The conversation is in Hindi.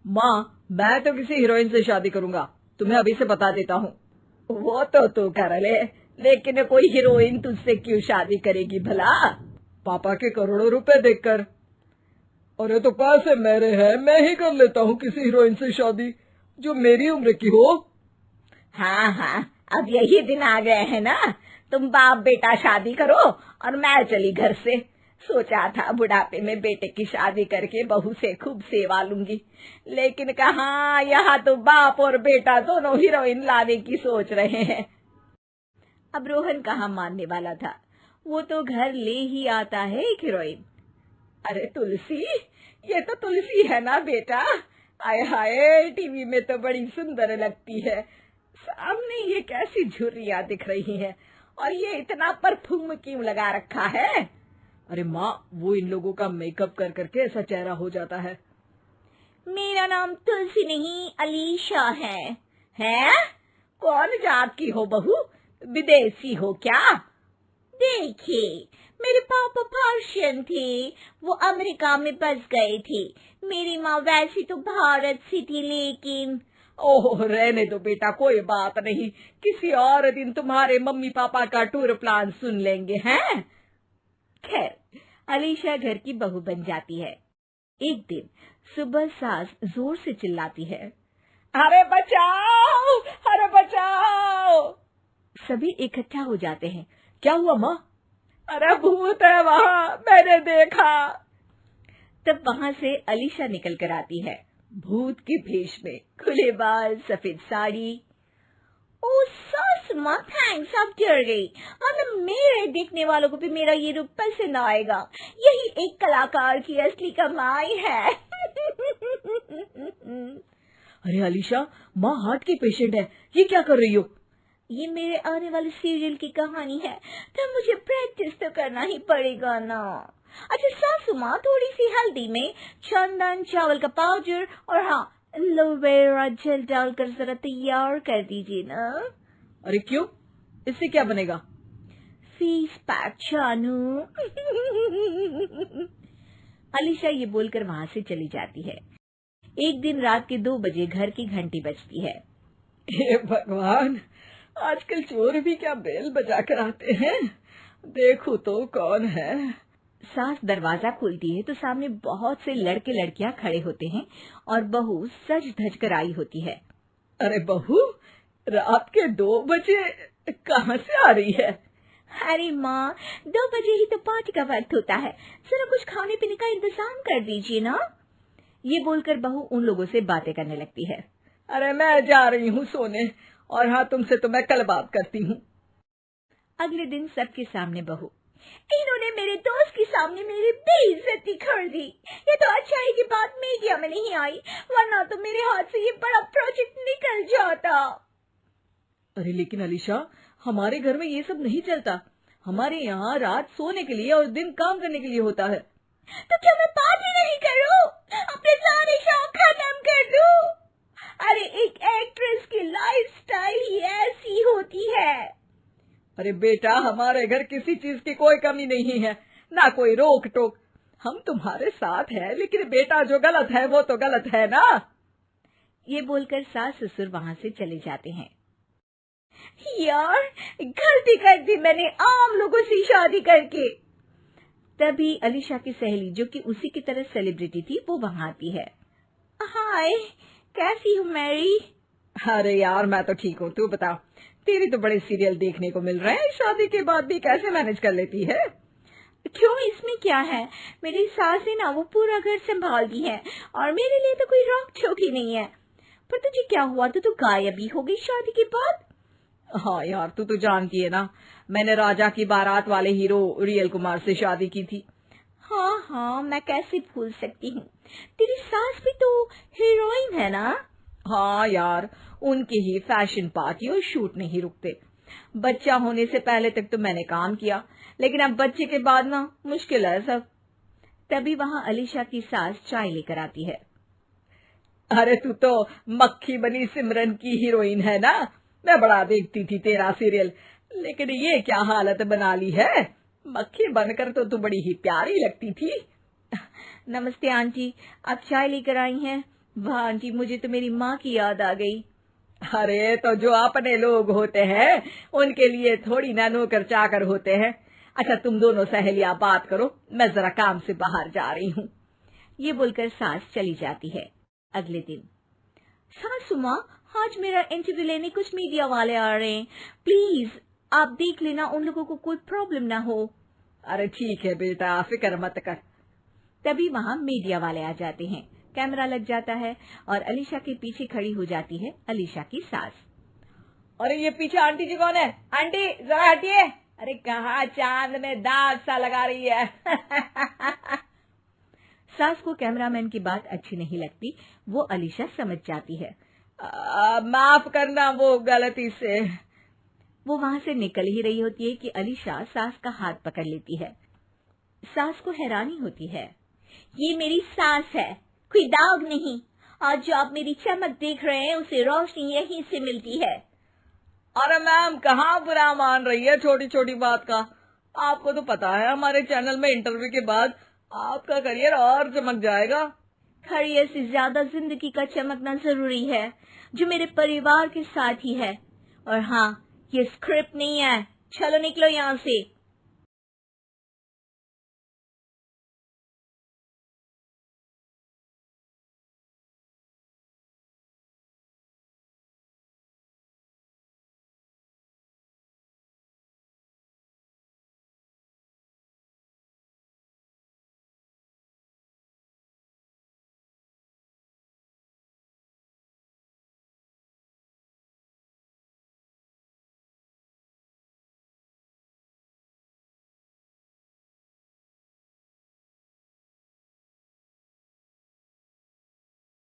माँ, मैं तो किसी हीरोइन से शादी करूंगा, तुम्हें अभी से बता देता हूँ। वो तो तू कर ले, लेकिन कोई हीरोइन तुझसे क्यों शादी करेगी भला? पापा के करोड़ों रुपए देखकर। अरे तो पैसे मेरे हैं, मैं ही कर लेता हूँ किसी हीरोइन से शादी जो मेरी उम्र की हो। हाँ हाँ, अब यही दिन आ गए हैं ना, तुम बाप बेटा शादी करो और मैं चली घर से। सोचा था बुढ़ापे में बेटे की शादी करके बहू से खूब सेवा लूंगी, लेकिन कहाँ, यहाँ तो बाप और बेटा दोनों हीरोइन लाने की सोच रहे हैं। अब रोहन कहाँ मानने वाला था, वो तो घर ले ही आता है एक हीरोइन। अरे तुलसी, ये तो तुलसी है ना बेटा? आय हाय, टीवी में तो बड़ी सुंदर लगती है, सामने ये कैसी झुर्रियां दिख रही है, और ये इतना परफ्यूम क्यों लगा रखा है? अरे माँ, वो इन लोगों का मेकअप कर करके ऐसा चेहरा हो जाता है। मेरा नाम तुलसी नहीं अलीशा है। हैं? कौन जात की हो बहू? विदेशी हो क्या? देखिए, मेरे पापा पर्शियन थे, वो अमेरिका में बस गए थे। मेरी माँ वैसी तो भारत से थी, लेकिन ओह, रहने दो बेटा, कोई बात नहीं, किसी और दिन तुम्हारे मम्मी पापा का टूर प्लान सुन लेंगे हैं। खैर, अलीशा घर की बहू बन जाती है। एक दिन सुबह सास जोर से चिल्लाती है, अरे बचाओ, अरे बचाओ। सभी इकट्ठा हो जाते हैं। क्या हुआ माँ? अरे भूत है वहाँ, मैंने देखा। तब वहाँ से अलीशा निकल कर आती है, भूत के भेष में, खुले बाल, सफेद साड़ी। ओ सास माँ, थैंक्स, अब डर गई, वरना मेरे देखने वालों को भी मेरा ये रूप पसंद आएगा। यही एक कलाकार की असली कमाई है। अरे अलीशा, माँ हार्ट की पेशेंट है, ये क्या कर रही हो? ये मेरे आने वाले सीरियल की कहानी है, तो मुझे प्रैक्टिस तो करना ही पड़ेगा ना। अच्छा सासू माँ, थोड़ी सी हल्दी में चंदन, चावल का पाउडर और हाँ, एलोवेरा जेल डालकर जरा तैयार कर दीजिए ना। अरे क्यों, इससे क्या बनेगा? फेस पैक जानू। अलीशा ये बोलकर वहाँ से चली जाती है। एक दिन रात के 2 बजे घर की घंटी बजती है। हे भगवान, आजकल चोर भी क्या बेल बजा कर आते हैं, देखो तो कौन है। सास दरवाजा खोलती है तो सामने बहुत से लड़के लड़कियां खड़े होते हैं और बहू सज धज कर आई होती है। अरे बहू, रात के 2 बजे कहाँ से आ रही है? अरे माँ, 2 बजे ही तो पार्टी का वक्त होता है, जरा कुछ खाने पीने का इंतजाम कर दीजिए ना। ये बोलकर बहू उन लोगों से बातें करने लगती है। अरे मैं जा रही हूँ सोने, और हाँ, तुमसे तो मैं कल बात करती हूँ। अगले दिन सबके सामने बहू, इन्होंने मेरे दोस्त के सामने मेरी बेइज्जती कर दी। ये तो अच्छा है कि बात मीडिया में नहीं आई, वरना तो मेरे हाथ से ये बड़ा प्रोजेक्ट निकल जाता। अरे लेकिन अलीशा, हमारे घर में ये सब नहीं चलता, हमारे यहाँ रात सोने के लिए और दिन काम करने के लिए होता है। तो क्या मैं पार्टी नहीं करूं? अपने सारे शौक खत्म कर दूं? अरे एक एक्ट्रेस की लाइफस्टाइल ही ऐसी होती है। अरे बेटा, हमारे घर किसी चीज की कोई कमी नहीं है, ना कोई रोक टोक, हम तुम्हारे साथ हैं, लेकिन बेटा जो गलत है वो तो गलत है ना। ये बोलकर सास ससुर वहाँ से चले जाते हैं। यार, गलती कर दी मैंने आम लोगों से शादी करके। तभी अलीशा की सहेली, जो कि उसी की तरह सेलिब्रिटी थी, वो वहाँ आती है। हाय, कैसी हो मैरी? अरे यार, मैं तो ठीक हूँ, तू बता, तेरी तो बड़े सीरियल देखने को मिल रहे हैं, शादी के बाद भी कैसे मैनेज कर लेती है? क्यों, इसमें क्या है, मेरी सास है ना, वो पूरा घर संभालती है और मेरे लिए तो कोई रोक टोक ही नहीं है। पर तुझे क्या हुआ, तू गायब ही हो गई शादी के बाद? हाँ यार, तू तो जानती है ना, मैंने राजा की बारात वाले हीरो रियल कुमार से शादी की थी। हाँ हाँ, मैं कैसे भूल सकती हूँ, तेरी सास भी तो हीरोइन है ना। हाँ यार, उनके ही फैशन पार्टी और शूट नहीं रुकते। बच्चा होने से पहले तक तो मैंने काम किया, लेकिन अब बच्चे के बाद ना मुश्किल है सब। तभी वहाँ अलीशा की सास चाय लेकर आती है। अरे तू तो मक्खी बनी सिमरन की हीरोइन है ना, मैं बड़ा देखती थी तेरा सीरियल, लेकिन ये क्या हालत बना ली है, मक्खी बनकर तो तू बड़ी ही प्यारी लगती थी। नमस्ते आंटी, आप चाय लेकर आई हैं, वाह आंटी, मुझे तो मेरी माँ की याद आ गई। अरे तो जो अपने लोग होते हैं उनके लिए थोड़ी ना नौकर चाकर होते हैं। अच्छा तुम दोनों सहेलियां बात करो, मैं जरा काम से बाहर जा रही हूँ। ये बोलकर सास चली जाती है। अगले दिन, सासू माँ, आज मेरा इंटरव्यू लेने कुछ मीडिया वाले आ रहे हैं, प्लीज आप देख लेना उन लोगों को कोई प्रॉब्लम ना हो। अरे ठीक है बेटा, फिक्र मत कर। तभी वहाँ मीडिया वाले आ जाते हैं। कैमरा लग जाता है और अलीशा के पीछे खड़ी हो जाती है अलीशा की सास। अरे ये पीछे आंटी जी कौन है? आंटी जरा हटिए। अरे कहाँ चांद में दाग सा लगा रही है। सास को कैमरामैन की बात अच्छी नहीं लगती, वो अलीशा समझ जाती है। माफ करना, वो गलती से। वो वहां से निकल ही रही होती है कि अलीशा सास का हाथ पकड़ लेती है। सास को हैरानी होती है, ये मेरी सास है, कोई दाग नहीं, और जो आप मेरी चमक देख रहे हैं उसे रोशनी यहीं से मिलती है। अरे मैम, कहाँ बुरा मान रही है छोटी छोटी बात का। आपको तो पता है हमारे चैनल में इंटरव्यू के बाद आपका करियर और चमक जाएगा। करियर से ज्यादा जिंदगी का चमकना जरूरी है, जो मेरे परिवार के साथ ही है। और हाँ, ये स्क्रिप्ट नहीं है, चलो निकलो यहाँ से।